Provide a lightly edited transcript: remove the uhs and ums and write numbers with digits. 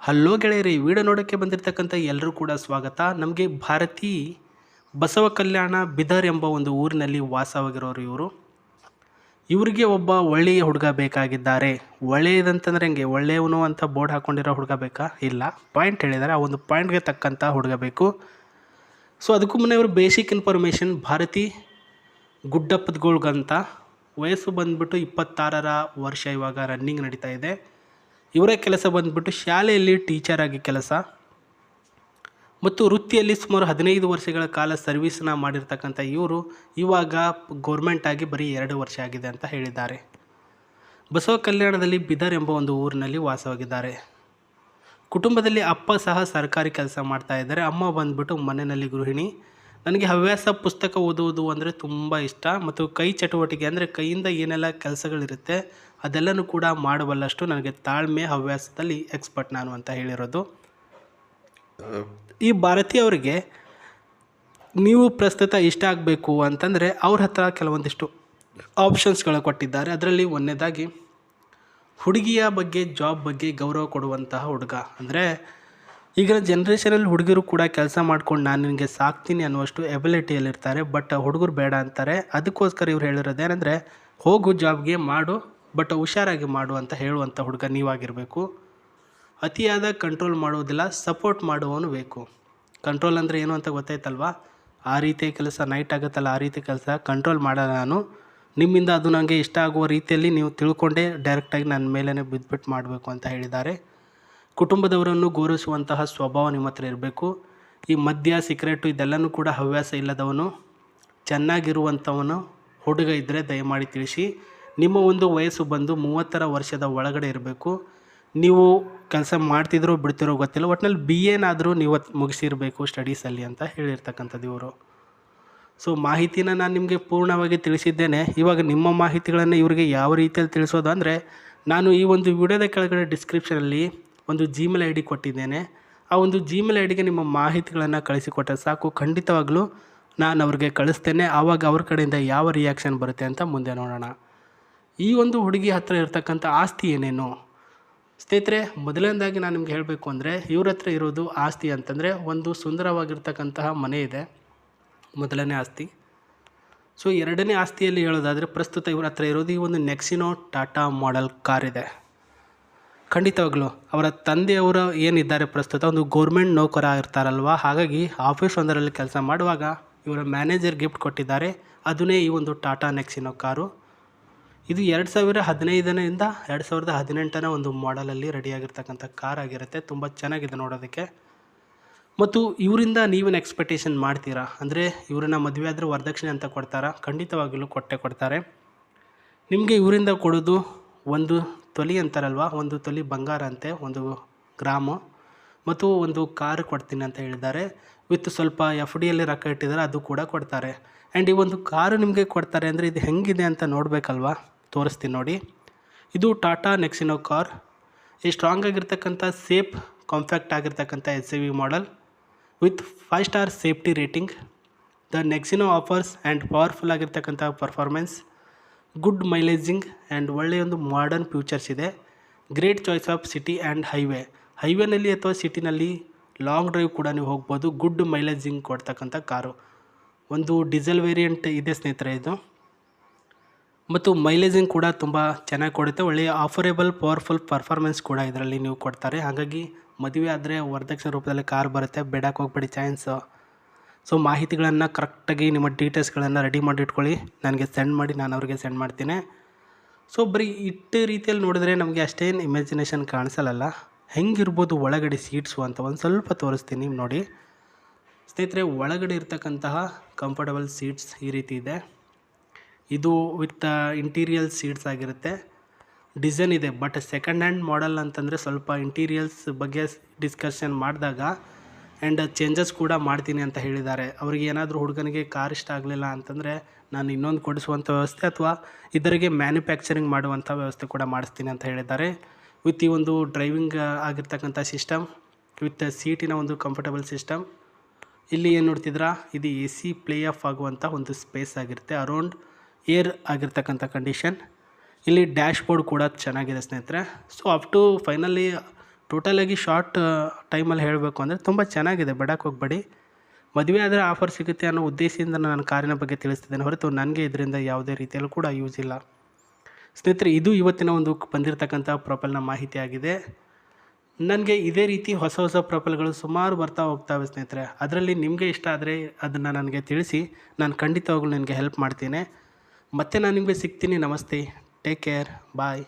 Hello ಗೆಳೆಯರಿ, video ನೋಡೋಕ್ಕೆ ಬಂದಿರತಕ್ಕಂಥ ಎಲ್ಲರೂ ಕೂಡ ಸ್ವಾಗತ. ನಮಗೆ ಭಾರತಿ ಬಸವ ಕಲ್ಯಾಣ ಬಿದರ್ ಎಂಬ ಒಂದು ಊರಿನಲ್ಲಿ ವಾಸವಾಗಿರೋರು ಇವರಿಗೆ ಒಬ್ಬ ಒಳ್ಳೆಯ ಹುಡುಗ ಬೇಕಾಗಿದ್ದಾರೆ. ಒಳ್ಳೆಯದಂತಂದ್ರೆ ಹೆಂಗೆ, ಒಳ್ಳೆಯವನು ಅಂತ ಬೋರ್ಡ್ ಹಾಕ್ಕೊಂಡಿರೋ ಹುಡುಗ ಬೇಕಾ? ಇಲ್ಲ, ಪಾಯಿಂಟ್ ಹೇಳಿದ್ದಾರೆ. ಆ ಒಂದು ಪಾಯಿಂಟ್ಗೆ ತಕ್ಕಂಥ ಹುಡುಗ ಬೇಕು. ಸೊ ಅದಕ್ಕೂ ಮುನ್ನೇ ಇವರು ಬೇಸಿಕ್ ಇನ್ಫಾರ್ಮೇಷನ್. ಭಾರತಿ ಗುಡ್ಡಪ್ಪದಗೌಳ್ಗಂತ ವಯಸ್ಸು ಬಂದುಬಿಟ್ಟು 26ರ ವರ್ಷ ಇವಾಗ ರನ್ನಿಂಗ್ ನಡೀತಾ ಇದೆ. ಇವರ ಕೆಲಸ ಬಂದುಬಿಟ್ಟು ಶಾಲೆಯಲ್ಲಿ ಟೀಚರ್ ಆಗಿ ಕೆಲಸ ಮತ್ತು ವೃತ್ತಿಯಲ್ಲಿ ಸುಮಾರು 15 ವರ್ಷಗಳ ಕಾಲ ಸರ್ವಿಸ್ನ ಮಾಡಿರ್ತಕ್ಕಂಥ ಇವರು ಇವಾಗ ಗೌರ್ಮೆಂಟಾಗಿ ಬರೀ 2 ವರ್ಷ ಆಗಿದೆ ಅಂತ ಹೇಳಿದ್ದಾರೆ. ಬಸವ ಕಲ್ಯಾಣದಲ್ಲಿ ಬಿದರ್ ಎಂಬ ಒಂದು ಊರಿನಲ್ಲಿ ವಾಸವಾಗಿದ್ದಾರೆ. ಕುಟುಂಬದಲ್ಲಿ ಅಪ್ಪ ಸಹ ಸರ್ಕಾರಿ ಕೆಲಸ ಮಾಡ್ತಾ ಇದ್ದಾರೆ. ಅಮ್ಮ ಬಂದುಬಿಟ್ಟು ಮನೆಯಲ್ಲಿ ಗೃಹಿಣಿ. ನನಗೆ ಹವ್ಯಾಸ ಪುಸ್ತಕ ಓದುವುದು ಅಂದರೆ ತುಂಬ ಇಷ್ಟ ಮತ್ತು ಕೈ ಚಟುವಟಿಕೆ ಅಂದರೆ ಕೈಯಿಂದ ಏನೆಲ್ಲ ಕೆಲಸಗಳಿರುತ್ತೆ ಅದೆಲ್ಲನೂ ಕೂಡ ಮಾಡಬಲ್ಲಷ್ಟು ನನಗೆ ತಾಳ್ಮೆ, ಹವ್ಯಾಸದಲ್ಲಿ ಎಕ್ಸ್ಪರ್ಟ್ ನಾನು ಅಂತ ಹೇಳಿರೋದು. ಈ ಭಾರತೀಯವರಿಗೆ ನೀವು ಪ್ರಸ್ತುತ ಇಷ್ಟ ಆಗಬೇಕು ಅಂತಂದರೆ ಅವ್ರ ಹತ್ರ ಕೆಲವೊಂದಿಷ್ಟು ಆಪ್ಷನ್ಸ್ಗಳು ಕೊಟ್ಟಿದ್ದಾರೆ. ಅದರಲ್ಲಿ ಒಂದನೇದಾಗಿ ಹುಡುಗಿಯ ಬಗ್ಗೆ, ಜಾಬ್ ಬಗ್ಗೆ ಗೌರವ ಕೊಡುವಂತಹ ಹುಡುಗ. ಅಂದರೆ ಈಗಿನ ಜನ್ರೇಷನಲ್ಲಿ ಹುಡುಗರು ಕೂಡ ಕೆಲಸ ಮಾಡ್ಕೊಂಡು ನಾನು ನಿನಗೆ ಸಾಕ್ತೀನಿ ಅನ್ನುವಷ್ಟು ಎಬಿಲಿಟಿಯಲ್ಲಿರ್ತಾರೆ. ಬಟ್ ಹುಡುಗರು ಬೇಡ ಅಂತಾರೆ. ಅದಕ್ಕೋಸ್ಕರ ಇವ್ರು ಹೇಳಿರೋದೇನೆಂದರೆ, ಹೋಗು ಜಾಬ್ಗೆ ಮಾಡು, ಬಟ್ ಹುಷಾರಾಗಿ ಮಾಡು ಅಂತ ಹೇಳುವಂಥ ಹುಡುಗ ನೀವಾಗಿರಬೇಕು. ಅತಿಯಾದ ಕಂಟ್ರೋಲ್ ಮಾಡುವುದಿಲ್ಲ, ಸಪೋರ್ಟ್ ಮಾಡುವವನು ಬೇಕು. ಕಂಟ್ರೋಲ್ ಅಂದರೆ ಏನು ಅಂತ ಗೊತ್ತಾಯ್ತಲ್ವಾ? ಆ ರೀತಿಯ ಕೆಲಸ ನೈಟ್ ಆಗುತ್ತಲ್ಲ, ಆ ರೀತಿ ಕೆಲಸ ಕಂಟ್ರೋಲ್ ಮಾಡೋಣ ನಾನು. ನಿಮ್ಮಿಂದ ಅದು ನನಗೆ ಇಷ್ಟ ಆಗುವ ರೀತಿಯಲ್ಲಿ ನೀವು ತಿಳ್ಕೊಂಡೇ ಡೈರೆಕ್ಟಾಗಿ ನನ್ನ ಮೇಲೇ ಬಿದ್ದುಬಿಟ್ಟು ಮಾಡಬೇಕು ಅಂತ ಹೇಳಿದ್ದಾರೆ. ಕುಟುಂಬದವರನ್ನು ಗೌರವಿಸುವಂತಹ ಸ್ವಭಾವ ನಿಮ್ಮ ಹತ್ರ ಇರಬೇಕು. ಈ ಮದ್ಯ, ಸಿಗರೇಟು ಇದೆಲ್ಲನೂ ಕೂಡ ಹವ್ಯಾಸ ಇಲ್ಲದವನು, ಚೆನ್ನಾಗಿರುವಂಥವನು ಹುಡುಗ ಇದ್ದರೆ ದಯಮಾಡಿ ತಿಳಿಸಿ. ನಿಮ್ಮ ಒಂದು ವಯಸ್ಸು ಬಂದು 30ರ ವರ್ಷದ ಒಳಗಡೆ ಇರಬೇಕು. ನೀವು ಕೆಲಸ ಮಾಡ್ತಿದ್ರೋ ಬಿಡ್ತಿರೋ ಗೊತ್ತಿಲ್ಲ, ಒಟ್ಟಿನಲ್ಲಿ BA ನೀವು ಮುಗಿಸಿರಬೇಕು ಸ್ಟಡೀಸಲ್ಲಿ ಅಂತ ಹೇಳಿರ್ತಕ್ಕಂಥದ್ದು ಇವರು. ಸೊ ಮಾಹಿತಿನ ನಾನು ನಿಮಗೆ ಪೂರ್ಣವಾಗಿ ತಿಳಿಸಿದ್ದೇನೆ. ಇವಾಗ ನಿಮ್ಮ ಮಾಹಿತಿಗಳನ್ನು ಇವರಿಗೆ ಯಾವ ರೀತಿಯಲ್ಲಿ ತಿಳಿಸೋದು ಅಂದರೆ, ನಾನು ಈ ಒಂದು ವಿಡಿಯೋದ ಕೆಳಗಡೆ ಡಿಸ್ಕ್ರಿಪ್ಷನಲ್ಲಿ ಒಂದು Gmail ID ಕೊಟ್ಟಿದ್ದೇನೆ. ಆ ಒಂದು Gmail IDಗೆ ನಿಮ್ಮ ಮಾಹಿತಿಗಳನ್ನು ಕಳಿಸಿಕೊಟ್ಟರೆ ಸಾಕು. ಖಂಡಿತವಾಗ್ಲೂ ನಾನು ಅವ್ರಿಗೆ ಕಳಿಸ್ತೇನೆ. ಆವಾಗ ಅವ್ರ ಕಡೆಯಿಂದ ಯಾವ ರಿಯಾಕ್ಷನ್ ಬರುತ್ತೆ ಅಂತ ಮುಂದೆ ನೋಡೋಣ. ಈ ಒಂದು ಹುಡುಗಿ ಹತ್ರ ಇರ್ತಕ್ಕಂಥ ಆಸ್ತಿ ಏನೇನು ಸ್ನೇಹಿತರೆ? ಮೊದಲನೇದಾಗಿ ನಾನು ನಿಮ್ಗೆ ಹೇಳಬೇಕು ಅಂದರೆ, ಇವ್ರ ಹತ್ರ ಇರೋದು ಆಸ್ತಿ ಅಂತಂದರೆ ಒಂದು ಸುಂದರವಾಗಿರ್ತಕ್ಕಂತಹ ಮನೆ ಇದೆ, ಮೊದಲನೇ ಆಸ್ತಿ. ಸೊ ಎರಡನೇ ಆಸ್ತಿಯಲ್ಲಿ ಹೇಳೋದಾದರೆ, ಪ್ರಸ್ತುತ ಇವ್ರ ಹತ್ರ ಇರೋದು ಈ ಒಂದು ನೆಕ್ಸಿನೋ ಟಾಟಾ ಮಾಡೆಲ್ ಕಾರ್ ಇದೆ. ಖಂಡಿತವಾಗ್ಲೂ ಅವರ ತಂದೆಯವರು ಏನಿದ್ದಾರೆ ಪ್ರಸ್ತುತ ಒಂದು ಗೌರ್ಮೆಂಟ್ ನೌಕರ ಇರ್ತಾರಲ್ವ, ಹಾಗಾಗಿ ಆಫೀಸ್ ಒಂದರಲ್ಲಿ ಕೆಲಸ ಮಾಡುವಾಗ ಇವರ ಮ್ಯಾನೇಜರ್ ಗಿಫ್ಟ್ ಕೊಟ್ಟಿದ್ದಾರೆ. ಅದನ್ನೇ ಈ ಒಂದು ಟಾಟಾ ನೆಕ್ಸಿನೋ ಕಾರು. ಇದು 2015ರಿಂದ 2018ನ ಒಂದು ಮಾಡೆಲಲ್ಲಿ ರೆಡಿಯಾಗಿರ್ತಕ್ಕಂಥ ಕಾರ್ ಆಗಿರುತ್ತೆ. ತುಂಬ ಚೆನ್ನಾಗಿದೆ ನೋಡೋದಕ್ಕೆ. ಮತ್ತು ಇವರಿಂದ ನೀವೇನು ಎಕ್ಸ್ಪೆಕ್ಟೇಷನ್ ಮಾಡ್ತೀರಾ ಅಂದರೆ, ಇವರನ್ನ ಮದುವೆ ಆದರೆ ವರದಕ್ಷಿಣೆ ಅಂತ ಕೊಡ್ತಾರಾ? ಖಂಡಿತವಾಗಲೂ ಕೊಡ್ತಾರೆ. ನಿಮಗೆ ಇವರಿಂದ ಕೊಡೋದು 1 ತೊಲೆ ಅಂತಾರಲ್ವ, 1 ತೊಲೆ ಬಂಗಾರ ಅಂತೆ, 1 ಗ್ರಾಮು, ಮತ್ತು ಒಂದು ಕಾರು ಕೊಡ್ತೀನಿ ಅಂತ ಹೇಳಿದ್ದಾರೆ. ವಿತ್ ಸ್ವಲ್ಪ FDಯಲ್ಲಿ ರೊಕ್ಕ ಇಟ್ಟಿದ್ದಾರೆ, ಅದು ಕೂಡ ಕೊಡ್ತಾರೆ. ಆ್ಯಂಡ್ ಈ ಒಂದು ಕಾರು ನಿಮಗೆ ಕೊಡ್ತಾರೆ ಅಂದರೆ ಇದು ಹೆಂಗಿದೆ ಅಂತ ನೋಡಬೇಕಲ್ವಾ? ತೋರಿಸ್ತೀನಿ ನೋಡಿ. ಇದು ಟಾಟಾ ನೆಕ್ಸಿನೋ ಕಾರ್. ಈ ಸ್ಟ್ರಾಂಗ್ ಆಗಿರ್ತಕ್ಕಂಥ, ಸೇಫ್, ಕಾಂಪ್ಯಾಕ್ಟ್ ಆಗಿರ್ತಕ್ಕಂಥ SUV model with 5 star safety rating. The Nexon offers and powerful ಆಗಿರ್ತಕ್ಕಂಥ ಪರ್ಫಾರ್ಮೆನ್ಸ್, ಗುಡ್ ಮೈಲೇಜಿಂಗ್ ಆ್ಯಂಡ್ ಒಳ್ಳೆಯ ಒಂದು ಮಾಡರ್ನ್ ಫ್ಯೂಚರ್ಸ್ ಇದೆ. Great choice of city and ಹೈವೇನಲ್ಲಿ ಅಥವಾ ಸಿಟಿನಲ್ಲಿ ಲಾಂಗ್ ಡ್ರೈವ್ ಕೂಡ ನೀವು ಹೋಗ್ಬೋದು. ಗುಡ್ ಮೈಲೇಜಿಂಗ್ ಕೊಡ್ತಕ್ಕಂಥ ಕಾರು. ಒಂದು ಡೀಸೆಲ್ ವೇರಿಯಂಟ್ ಇದೆ ಸ್ನೇಹಿತರೆ ಇದು, ಮತ್ತು ಮೈಲೇಜಿಂಗ್ ಕೂಡ ತುಂಬ ಚೆನ್ನಾಗಿ ಕೊಡುತ್ತೆ. ಒಳ್ಳೆಯ ಆಫರೇಬಲ್ ಪವರ್ಫುಲ್ ಪರ್ಫಾರ್ಮೆನ್ಸ್ ಕೂಡ ಇದರಲ್ಲಿ ನೀವು ಕೊಡ್ತಾರೆ. ಹಾಗಾಗಿ ಮದುವೆ ಆದರೆ ವರದಕ್ಷಿಣೆ ರೂಪದಲ್ಲಿ ಕಾರ್ ಬರುತ್ತೆ, ಬೇಡಕ್ಕೆ ಹೋಗ್ಬೇಡಿ ಚಾನ್ಸು. ಸೊ ಮಾಹಿತಿಗಳನ್ನು ಕರೆಕ್ಟಾಗಿ ನಿಮ್ಮ ಡೀಟೇಲ್ಸ್ಗಳನ್ನು ರೆಡಿ ಮಾಡಿ ಇಟ್ಕೊಳ್ಳಿ, ನನಗೆ ಸೆಂಡ್ ಮಾಡಿ, ನಾನು ಅವ್ರಿಗೆ ಸೆಂಡ್ ಮಾಡ್ತೀನಿ. ಸೊ ಬರೀ ರೀತಿಯಲ್ಲಿ ನೋಡಿದ್ರೆ ನಮಗೆ ಅಷ್ಟೇನು ಇಮ್ಯಾಜಿನೇಷನ್ ಕಾಣಿಸಲ್ಲ. ಹೆಂಗಿರ್ಬೋದು ಒಳಗಡೆ ಸೀಟ್ಸು ಅಂತ ಒಂದು ಸ್ವಲ್ಪ ತೋರಿಸ್ತೀನಿ ನೋಡಿ ಸ್ನೇಹಿತರೆ. ಒಳಗಡೆ ಇರ್ತಕ್ಕಂತಹ ಕಂಫರ್ಟಬಲ್ ಸೀಟ್ಸ್ ಈ ರೀತಿ ಇದೆ. ಇದು ವಿತ್ ಇಂಟೀರಿಯಲ್ ಸೀಟ್ಸ್ ಆಗಿರುತ್ತೆ. ಡಿಸೈನ್ ಇದೆ, ಬಟ್ ಸೆಕೆಂಡ್ ಹ್ಯಾಂಡ್ ಮಾಡೆಲ್ ಅಂತಂದರೆ ಸ್ವಲ್ಪ ಇಂಟೀರಿಯಲ್ಸ್ ಬಗ್ಗೆ ಡಿಸ್ಕಷನ್ ಮಾಡಿದಾಗ ಆ್ಯಂಡ್ ಚೇಂಜಸ್ ಕೂಡ ಮಾಡ್ತೀನಿ ಅಂತ ಹೇಳಿದ್ದಾರೆ. ಅವ್ರಿಗೆ ಏನಾದರೂ ಹುಡುಗನಿಗೆ ಕಾರ್ ಇಷ್ಟ ಆಗಲಿಲ್ಲ ಅಂತಂದರೆ ನಾನು ಇನ್ನೊಂದು ಕೊಡಿಸುವಂಥ ವ್ಯವಸ್ಥೆ ಅಥವಾ ಇದರಿಗೆ ಮ್ಯಾನುಫ್ಯಾಕ್ಚರಿಂಗ್ ಮಾಡುವಂಥ ವ್ಯವಸ್ಥೆ ಕೂಡ ಮಾಡಿಸ್ತೀನಿ ಅಂತ ಹೇಳಿದ್ದಾರೆ. ವಿತ್ ಈ ಒಂದು ಡ್ರೈವಿಂಗ್ ಆಗಿರ್ತಕ್ಕಂಥ ಸಿಸ್ಟಮ್, ವಿತ್ ಸೀಟಿನ ಒಂದು ಕಂಫರ್ಟಬಲ್ ಸಿಸ್ಟಮ್. ಇಲ್ಲಿ ಏನು ನೋಡ್ತಿದ್ರಾ, ಇದು AC ಪ್ಲೇ ಆಫ್ ಆಗುವಂಥ ಒಂದು ಸ್ಪೇಸ್ ಆಗಿರುತ್ತೆ. ಅರೌಂಡ್ ಏರ್ ಆಗಿರ್ತಕ್ಕಂಥ ಕಂಡೀಷನ್. ಇಲ್ಲಿ ಡ್ಯಾಶ್ ಬೋರ್ಡ್ ಕೂಡ ಚೆನ್ನಾಗಿದೆ ಸ್ನೇಹಿತರೆ. ಸೊ ಅಪ್ ಟು ಫೈನಲಿ ಟೋಟಲಾಗಿ ಶಾರ್ಟ್ ಟೈಮಲ್ಲಿ ಹೇಳಬೇಕು ಅಂದರೆ ತುಂಬ ಚೆನ್ನಾಗಿದೆ, ಬಿಡಕ್ಕೆ ಹೋಗಬೇಡಿ. ಮದುವೆ ಆದರೆ ಆಫರ್ ಸಿಗುತ್ತೆ ಅನ್ನೋ ಉದ್ದೇಶದಿಂದ ನಾನು ಕಾರಿನ ಬಗ್ಗೆ ತಿಳಿಸ್ತಿದ್ದೇನೆ ಹೊರತು ನನಗೆ ಇದರಿಂದ ಯಾವುದೇ ರೀತಿಯಲ್ಲೂ ಕೂಡ ಯೂಸ್ ಇಲ್ಲ. ಸ್ನೇಹಿತರೆ, ಇದು ಇವತ್ತಿನ ಒಂದು ಬಂದಿರತಕ್ಕಂಥ ಪ್ರೊಫೈಲ್ನ ಮಾಹಿತಿ ಆಗಿದೆ. ನನಗೆ ಇದೇ ರೀತಿ ಹೊಸ ಹೊಸ ಪ್ರೊಫೈಲ್ಗಳು ಸುಮಾರು ಬರ್ತಾ ಹೋಗ್ತವೆ ಸ್ನೇಹಿತರೆ. ಅದರಲ್ಲಿ ನಿಮಗೆ ಇಷ್ಟ ಆದರೆ ಅದನ್ನು ನನಗೆ ತಿಳಿಸಿ, ನಾನು ಖಂಡಿತವಾಗ್ಲೂ ನಿನಗೆ ಹೆಲ್ಪ್ ಮಾಡ್ತೀನಿ. ಮತ್ತೆ ನಾನು ನಿಮಗೆ ಸಿಗ್ತೀನಿ. ನಮಸ್ತೆ, ಟೇಕ್ ಕೇರ್, ಬಾಯ್.